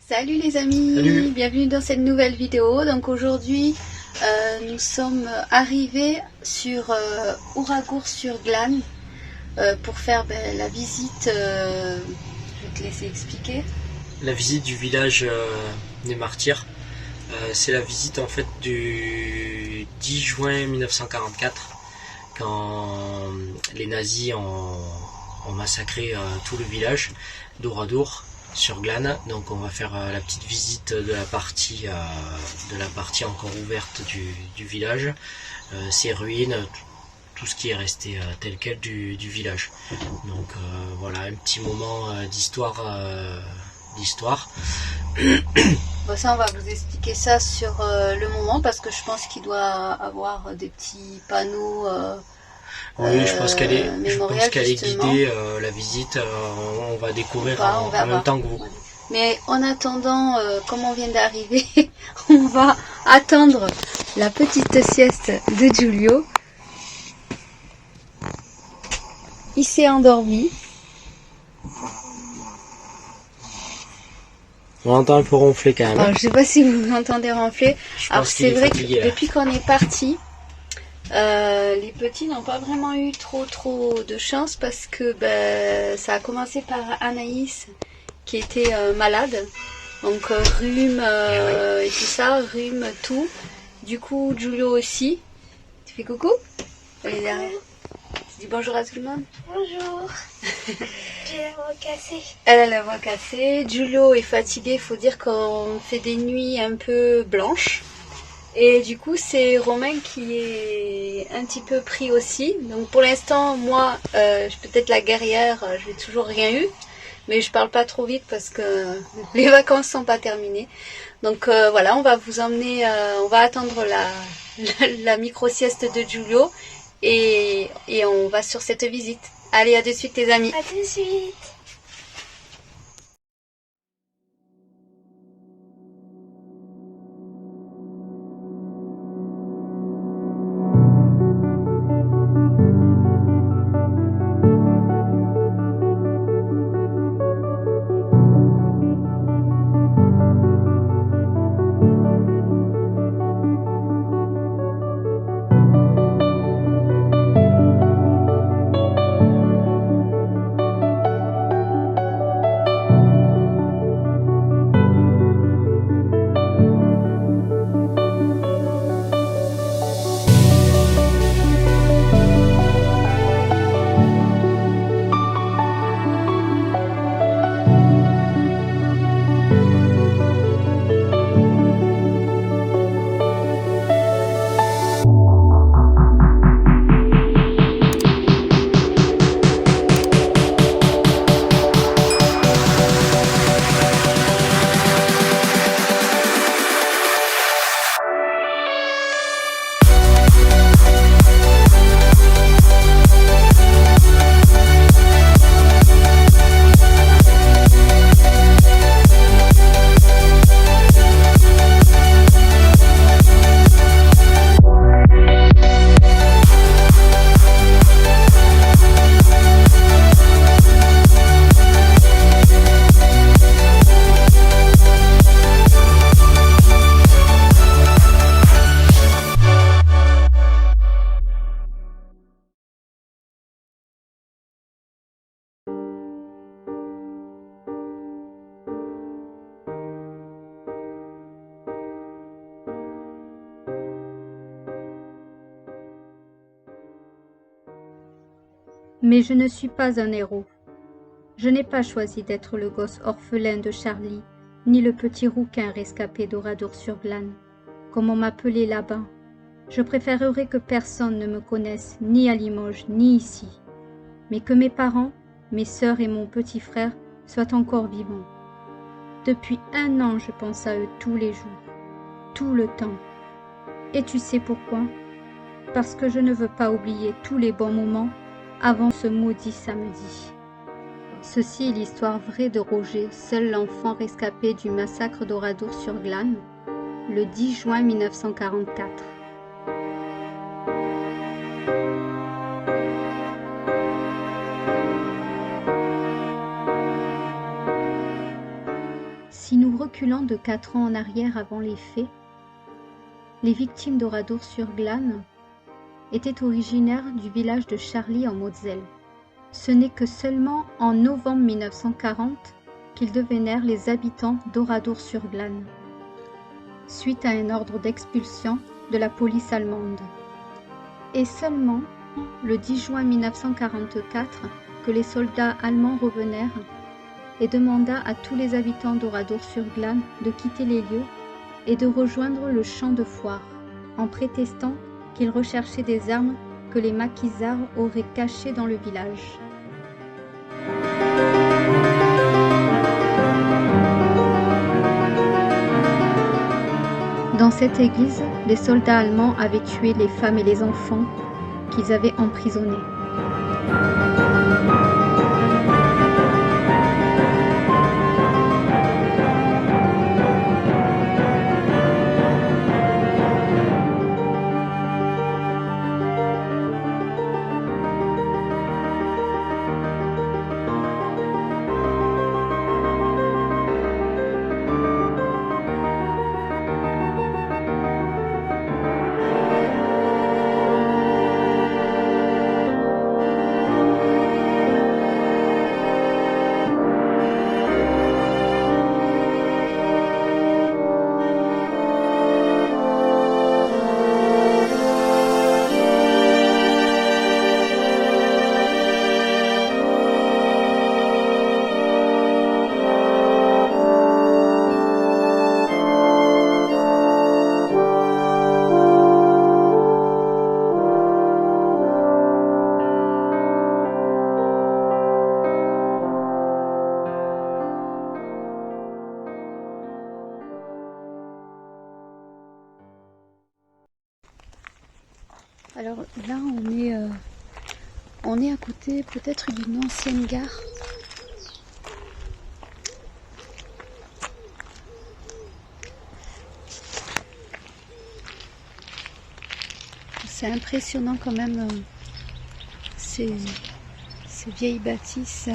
Salut les amis, Salut. Bienvenue dans cette nouvelle vidéo. Donc aujourd'hui nous sommes arrivés sur Ouragour-sur-Glane pour faire la visite, je vais te laisser expliquer. La visite du village des Martyrs. C'est la visite en fait du 10 juin 1944 quand les nazis ont massacré tout le village d'Ouradour sur Glane. Donc on va faire la petite visite de la partie encore ouverte du village, ses ruines, tout ce qui est resté tel quel du village. Donc voilà, un petit moment d'histoire. Bon, ça on va vous expliquer ça sur le moment parce que je pense qu'il doit avoir des petits panneaux Oui, je pense qu'elle est mémorial, guidée, la visite. On va découvrir on va en même temps que vous. Mais en attendant, comme on vient d'arriver, on va attendre la petite sieste de Giulio. Il s'est endormi. On entend un peu ronfler quand même. Alors, je sais pas si vous m'entendez ronfler. Alors c'est vrai fatigué, que depuis qu'on est parti, les petits n'ont pas vraiment eu trop de chance parce que ça a commencé par Anaïs qui était malade. Donc rhume et tout ça, rhume, tout. Du coup, Giulio aussi. Tu fais coucou? Elle est derrière. Tu dis bonjour à tout le monde. Bonjour. J'ai la voix cassée. Elle a la voix cassée. Giulio est fatigué. Il faut dire qu'on fait des nuits un peu blanches. Et du coup, c'est Romain qui est un petit peu pris aussi. Donc pour l'instant, moi, je suis peut-être la guerrière. Je n'ai toujours rien eu. Mais je parle pas trop vite parce que les vacances sont pas terminées. Donc voilà, on va vous emmener, on va attendre la micro-sieste de Giulio et on va sur cette visite. Allez, à de suite les amis. À tout de suite. Mais je ne suis pas un héros. Je n'ai pas choisi d'être le gosse orphelin de Charlie, ni le petit rouquin rescapé d'Oradour-sur-Glane, comme on m'appelait là-bas. Je préférerais que personne ne me connaisse, ni à Limoges, ni ici, mais que mes parents, mes sœurs et mon petit frère soient encore vivants. Depuis 1 an, je pense à eux tous les jours, tout le temps. Et tu sais pourquoi? Parce que je ne veux pas oublier tous les bons moments avant ce maudit samedi. Ceci est l'histoire vraie de Roger, seul l'enfant rescapé du massacre d'Oradour-sur-Glane, le 10 juin 1944. Si nous reculons de 4 ans en arrière avant les faits, les victimes d'Oradour-sur-Glane étaient originaires du village de Charly en Moselle. Ce n'est que seulement en novembre 1940 qu'ils devinrent les habitants d'Oradour-sur-Glane, suite à un ordre d'expulsion de la police allemande. Et seulement le 10 juin 1944 que les soldats allemands revinrent et demanda à tous les habitants d'Oradour-sur-Glane de quitter les lieux et de rejoindre le champ de foire, en prétextant qu'ils recherchaient des armes que les maquisards auraient cachées dans le village. Dans cette église, les soldats allemands avaient tué les femmes et les enfants qu'ils avaient emprisonnés. Alors là, on est à côté peut-être d'une ancienne gare. C'est impressionnant quand même, ces vieilles bâtisses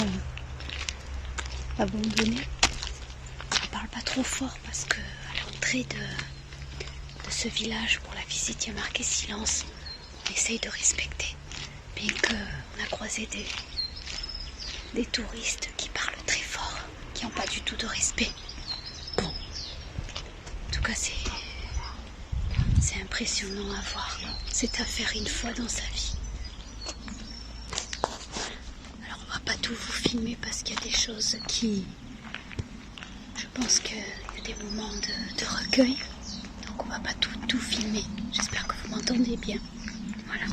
abandonnées. Je parle pas trop fort parce que à l'entrée de ce village, pour la visite, il y a marqué silence. On essaye de respecter, bien qu'on a croisé des touristes qui parlent très fort, qui n'ont pas du tout de respect. Bon, en tout cas c'est impressionnant à voir. C'est à faire une fois dans sa vie. Alors on va pas tout vous filmer parce qu'il y a des choses qui... Je pense qu'il y a des moments de recueil, donc on va pas tout filmer. J'espère que vous m'entendez bien. Voilà.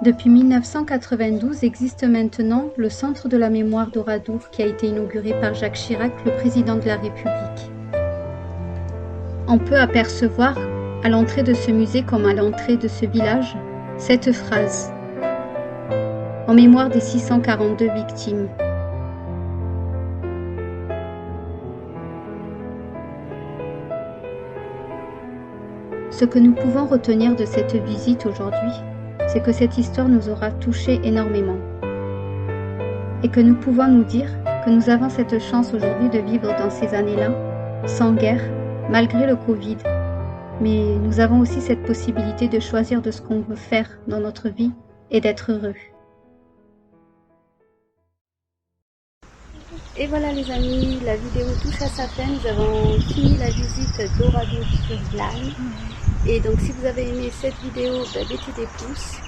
Depuis 1992 existe maintenant le Centre de la mémoire d'Oradour qui a été inauguré par Jacques Chirac, le président de la République. On peut apercevoir à l'entrée de ce musée comme à l'entrée de ce village cette phrase « En mémoire des 642 victimes ». Ce que nous pouvons retenir de cette visite aujourd'hui, c'est que cette histoire nous aura touchés énormément. Et que nous pouvons nous dire que nous avons cette chance aujourd'hui de vivre dans ces années-là, sans guerre, malgré le Covid. Mais nous avons aussi cette possibilité de choisir de ce qu'on veut faire dans notre vie et d'être heureux. Et voilà les amis, la vidéo touche à sa fin. Nous avons fini la visite d'Oradour-sur-Glane. Et donc si vous avez aimé cette vidéo, mettez des pouces,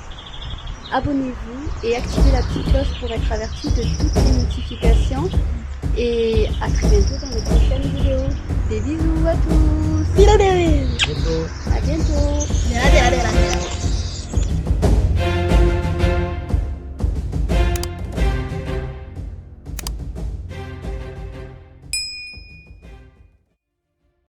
abonnez-vous et activez la petite cloche pour être averti de toutes les notifications. Et à très bientôt dans de prochaines vidéos. Des bisous à tous. À bientôt.